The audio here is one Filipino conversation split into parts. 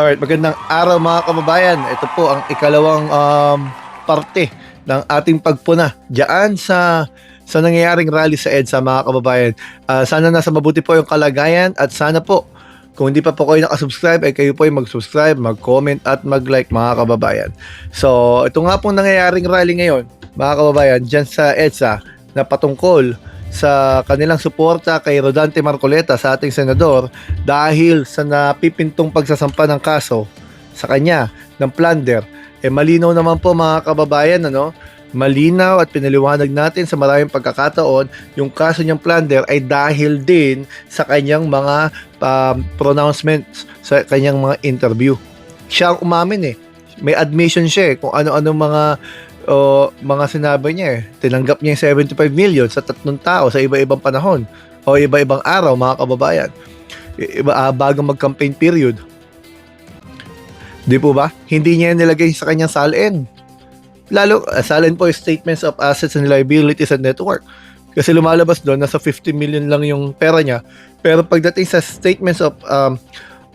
Alright, magandang araw mga kababayan. Ito po ang ikalawang parte ng ating pagpuna diyan sa nangyayaring rally sa EDSA mga kababayan. Sana nasa mabuti po yung kalagayan at sana po kung hindi pa po kayo nakasubscribe ay kayo po ay mag-subscribe, mag-comment at mag-like mga kababayan. So ito nga pong nangyayaring rally ngayon mga kababayan diyan sa EDSA na patungkol sa kanilang suporta kay Rodante Marcoleta sa ating senador dahil sa napipintong pagsasampa ng kaso sa kanya ng plunder. Malinaw naman po mga kababayan, malinaw at pinaliwanag natin sa maraming pagkakataon yung kaso niyang plunder ay dahil din sa kanyang mga pronouncements, sa kanyang mga interview. Siya ang umamin may admission siya kung ano-ano mga sinabi niya Tinanggap niya yung 75 million sa tatlong tao sa iba-ibang panahon o iba-ibang araw mga kababayan. Bago mag-campaign period. Di po ba? Hindi niya nilagay sa kanyang salin. Lalo, salin po yung statements of assets and liabilities and network. Kasi lumalabas doon, nasa 50 million lang yung pera niya. Pero pagdating sa statements of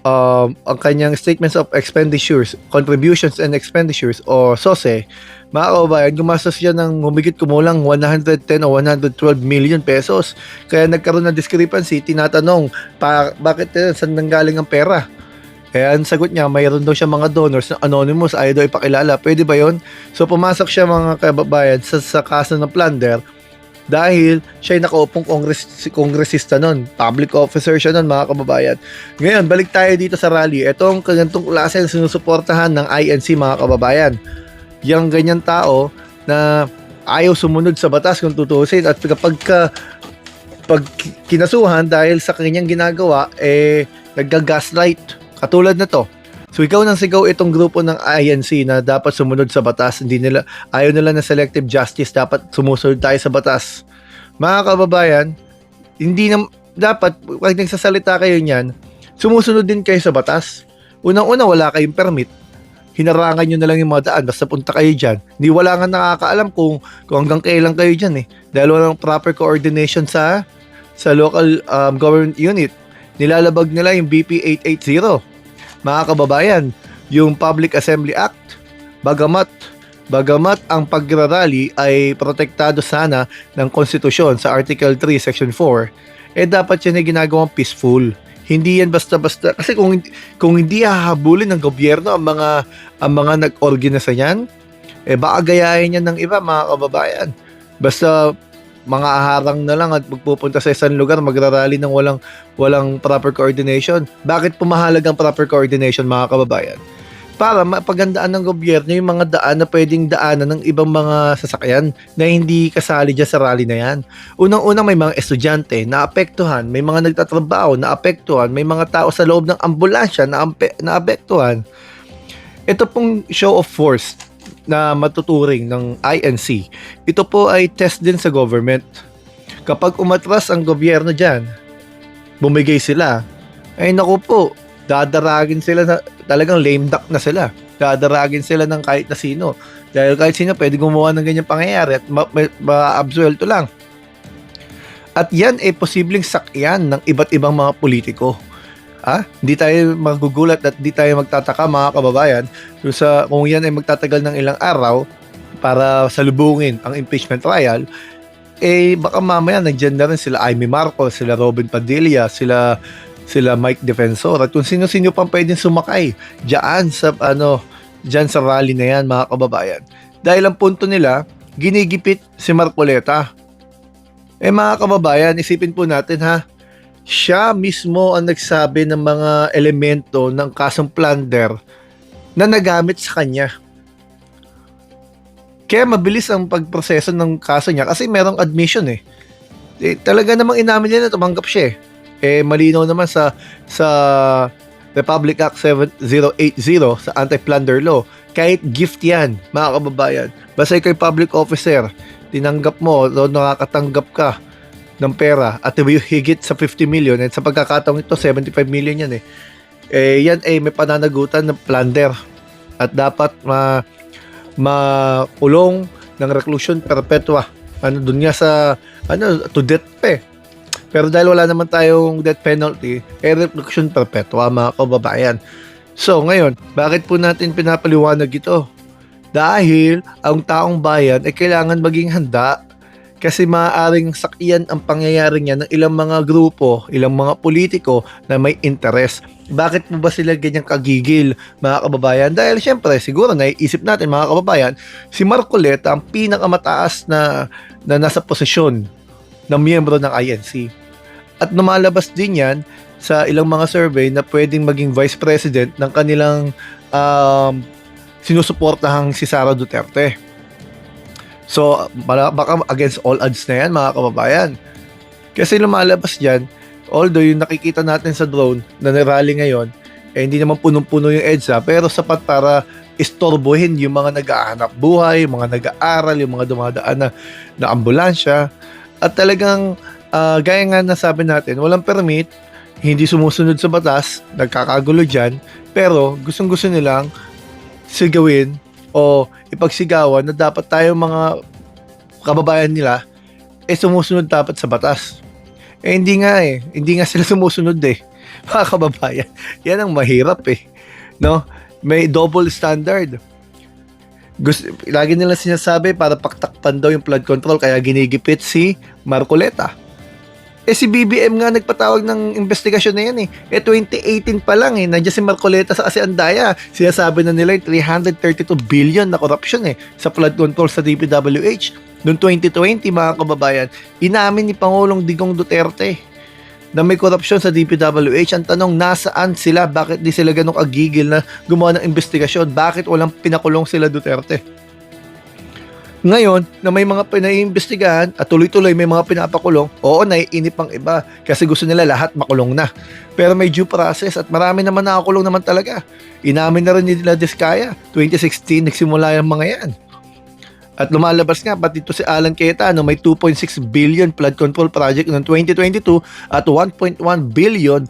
ang kanyang statements of expenditures, contributions and expenditures o SOSE, mga kababayan, gumastos siya ng humigit kumulang 110 o 112 million pesos. Kaya nagkaroon ng discrepancy, tinatanong, bakit saan nanggaling ang pera? Kaya ang sagot niya, mayroon daw siya mga donors na anonymous, ayaw daw ipakilala. Pwede ba yon? So pumasok siya mga kababayan sa kaso ng plunder dahil siya ay nakaupong kongresista nun. Public officer siya nun mga kababayan. Ngayon, balik tayo dito sa rally. Itong ganitong klase ang sinusuportahan ng INC mga kababayan. Yung ganyan tao na ayaw sumunod sa batas kung tutusin at pag kinasuhan dahil sa kanyang ginagawa, nagga-gaslight. Katulad na to. Sigaw ng sigaw itong grupo ng INC na dapat sumunod sa batas. Ayaw nila na selective justice, dapat sumusunod tayo sa batas. Mga kababayan, hindi na dapat pag nagsasalita kayo niyan, sumusunod din kayo sa batas. Unang-una, wala kayong permit. Hinarangan nyo na lang yung mga daan, basta punta kayo dyan. Hindi wala nga nakakaalam kung hanggang kailan kayo dyan Dahil walang proper coordination sa local government unit. Nilalabag nila yung BP 880. Mga kababayan, yung Public Assembly Act, bagamat ang pagrarally ay protektado sana ng konstitusyon sa Article 3, Section 4, dapat yan ay ginagawang peaceful. Hindi yan basta-basta. Kasi kung hindi hahabulin ng gobyerno ang mga nag-organisa niyan, baka gayahin yan ng iba, mga kababayan. Basta mga aharang na lang at magpupunta sa isang lugar, magrarally ng walang proper coordination. Bakit pumahalaga ang proper coordination mga kababayan? Para mapagandaan ng gobyerno yung mga daan na pwedeng daanan ng ibang mga sasakyan na hindi kasali dyan sa rally na yan. Unang-unang may mga estudyante na apektuhan, may mga nagtatrabaho na apektuhan, may mga tao sa loob ng ambulansya na apektuhan. Ito pong show of force na matuturing ng INC, ito po ay test din sa government. Kapag umatras ang gobyerno dyan, bumigay sila, naku po, dadaragin sila na, talagang lame duck na sila. Dadaragin sila ng kahit na sino. Dahil kahit sino pwede gumawa ng ganyang pangyayari at ma-absuelto lang. At yan ay posibleng sakyan ng iba't ibang mga politiko. Hindi tayo magugulat at hindi tayo magtataka mga kababayan kung yan ay magtatagal ng ilang araw para salubungin ang impeachment trial, baka mamaya nandiyan na rin sila Amy Marcos, sila Robin Padilla, sila Mike Defensor at kung sino-sino pang pwedeng sumakay dyan sa rally na yan mga kababayan. Dahil ang punto nila, ginigipit si Marcoleta. Mga kababayan, isipin po natin siya mismo ang nagsabi ng mga elemento ng kasong plunder na nagamit sa kanya. Kaya mabilis ang pagproseso ng kaso niya kasi merong admission talaga namang inamin niya na tumanggap siya malinaw naman sa Republic Act 7080 sa Anti-Plunder Law. Kahit gift yan, mga kababayan. Basta ikaw public officer, tinanggap mo, nakakatanggap ka ng pera at higit sa 50 million at sa pagkakataong ito 75 million yan yan may pananagutan ng plunder at dapat makulong ng reclusion perpetua dun nga sa to death Pero dahil wala naman tayong death penalty, reclusion perpetua mga kababayan. So ngayon, bakit po natin pinapaliwanag ito? Dahil ang taong bayan ay kailangan maging handa kasi maaaring sakyan ang pangyayari niya ng ilang mga grupo, ilang mga politiko na may interes. Bakit po ba sila ganyang kagigil, mga kababayan? Dahil syempre, siguro naiisip natin, mga kababayan, si Marcoleta ang pinakamataas na nasa posisyon ng miyembro ng INC. At lumalabas din yan sa ilang mga survey na pwedeng maging vice president ng kanilang sinusuportahang si Sara Duterte. So, baka against all odds na yan, mga kababayan. Kasi lumalabas dyan, although yung nakikita natin sa drone na nirally ngayon, hindi naman punong-puno yung EDSA, pero sapat para istorbohin yung mga nag-aanap buhay, yung mga nag-aaral, yung mga dumadaan na ambulansya. At talagang, gaya nga na sabi natin, walang permit, hindi sumusunod sa batas, nagkakagulo dyan, pero gustong-gusto nilang sigawin o ipagsigawan na dapat tayo mga kababayan nila sumusunod dapat sa batas. Hindi nga sila sumusunod mga kababayan. Yan ang mahirap no? May double standard. Lagi nila sinasabi para paktakpan daw yung flood control kaya ginigipit si Marcoleta. Si BBM nga nagpatawag ng investigasyon na yan 2018 pa lang nandiyan si Marcoleta sa Andaya. Sinasabi na nila 332 billion na corruption sa flood control sa DPWH. Noong 2020, mga kababayan, inamin ni Pangulong Digong Duterte na may korupsyon sa DPWH. Ang tanong, nasaan sila? Bakit di sila ganun kagigil na gumawa ng investigasyon? Bakit walang pinakulong sila Duterte? Ngayon, na may mga pinaiimbestigahan at tuloy-tuloy may mga pinapakulong, oo, naiinip ang iba kasi gusto nila lahat makulong na. Pero may due process at marami naman nakakulong naman talaga. Inamin na rin nila Diskaya. 2016, nagsimula yung mga yan. At lumalabas nga, pati ito si Alan Cayetano, may 2.6 billion flood control project noong 2022 at 1.1 billion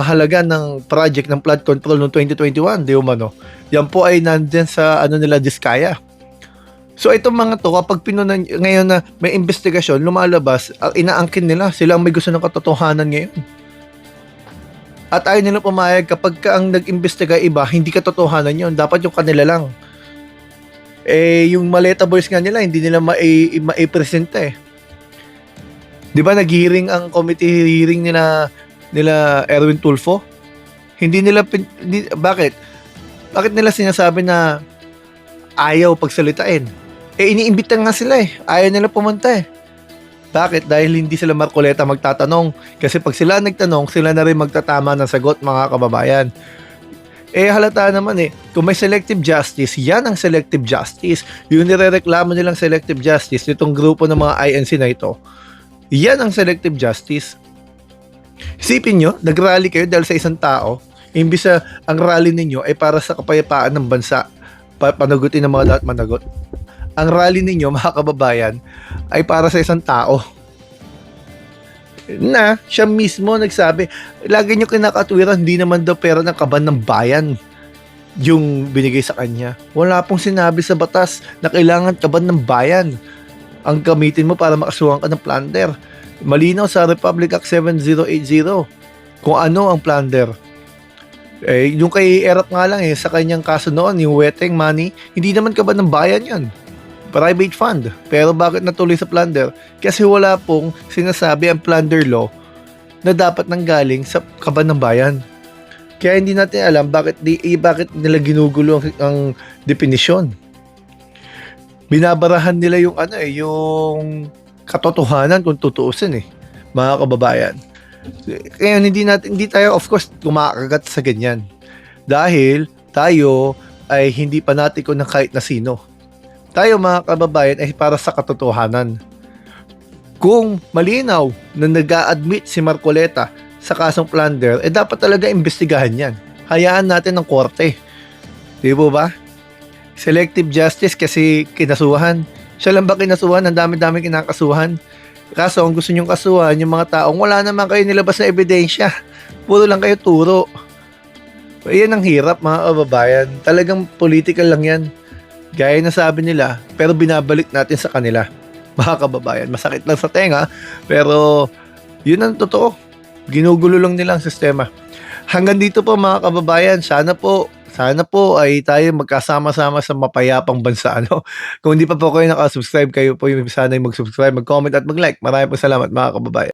halaga ng project ng flood control noong 2021, di umano. Yan po ay nandyan sa nila Diskaya. So itong mga to, kapag pinunan ngayon na may investigasyon, lumalabas, inaangkin nila, sila ang may gusto ng katotohanan ngayon. At ayaw nila pumayag kapag ang nag-imbestiga iba, hindi katotohanan yun, dapat yung kanila lang. Yung Maleta Boys nga nila, hindi nila maipresenta Di ba nag-hearing ang committee hearing nila Erwin Tulfo? Bakit? Bakit nila sinasabi na ayaw pagsalitain? Iniimbitan nga sila ayaw nila pumunta Bakit? Dahil hindi sila Marcoleta magtatanong. Kasi pag sila nagtanong, sila na rin magtatama ng sagot, mga kababayan. Halata naman kung may selective justice, yan ang selective justice. Yung nirereklamo nilang selective justice, nitong grupo ng mga INC na ito, yan ang selective justice. Isipin nyo, nag-rally kayo dahil sa isang tao, imbis ang rally ninyo ay para sa kapayapaan ng bansa, panagutin ng mga dapat managot. Ang rally ninyo, mga kababayan, ay para sa isang tao na siya mismo nagsabi, lagi nyo kinakatwiran, hindi naman daw pera ng kaban ng bayan yung binigay sa kanya. Wala pong sinabi sa batas na kailangan kaban ng bayan ang gamitin mo para makasuhan ka ng plunder. Malinaw sa Republic Act 7080 kung ano ang plunder. Yung kay Erap nga lang sa kanyang kaso noon, yung weteng money, hindi naman kaban ng bayan yan. Private fund. Pero bakit natuloy sa plunder? Kasi wala pong sinasabi ang plunder law na dapat nanggaling sa kaban ng bayan. Kaya hindi natin alam bakit nila ginugulo ang definisyon. Binabarahan nila yung yung katotohanan kung tutuusin mga kababayan. Kaya hindi tayo of course kumakagat sa ganyan. Dahil tayo ay hindi panatiko ng kahit na sino. Tayo mga kababayan ay para sa katotohanan. Kung malinaw na nag-a-admit si Marcoleta sa kasong plunder, dapat talaga imbestigahan yan. Hayaan natin ng korte. Di ba? Selective justice kasi kinasuhan. Siya lang ba kinasuhan? Ang dami-dami kinakasuhan. Kaso ang gusto nyong kasuhan, yung mga taong wala naman kayo nilabas na ebidensya. Puro lang kayo turo. Yan ang hirap mga kababayan. Talagang political lang yan. Gaya na sabi nila, pero binabalik natin sa kanila. Mga kababayan, masakit lang sa tenga, pero yun ang totoo. Ginugulo lang nila ang sistema. hanggang dito po mga kababayan, sana po ay tayo magkasama-sama sa mapayapang bansa, ano? Kung hindi pa po kayo naka-subscribe, kayo po yung sana ay mag-subscribe, mag-comment at mag-like. Maraming po salamat mga kababayan.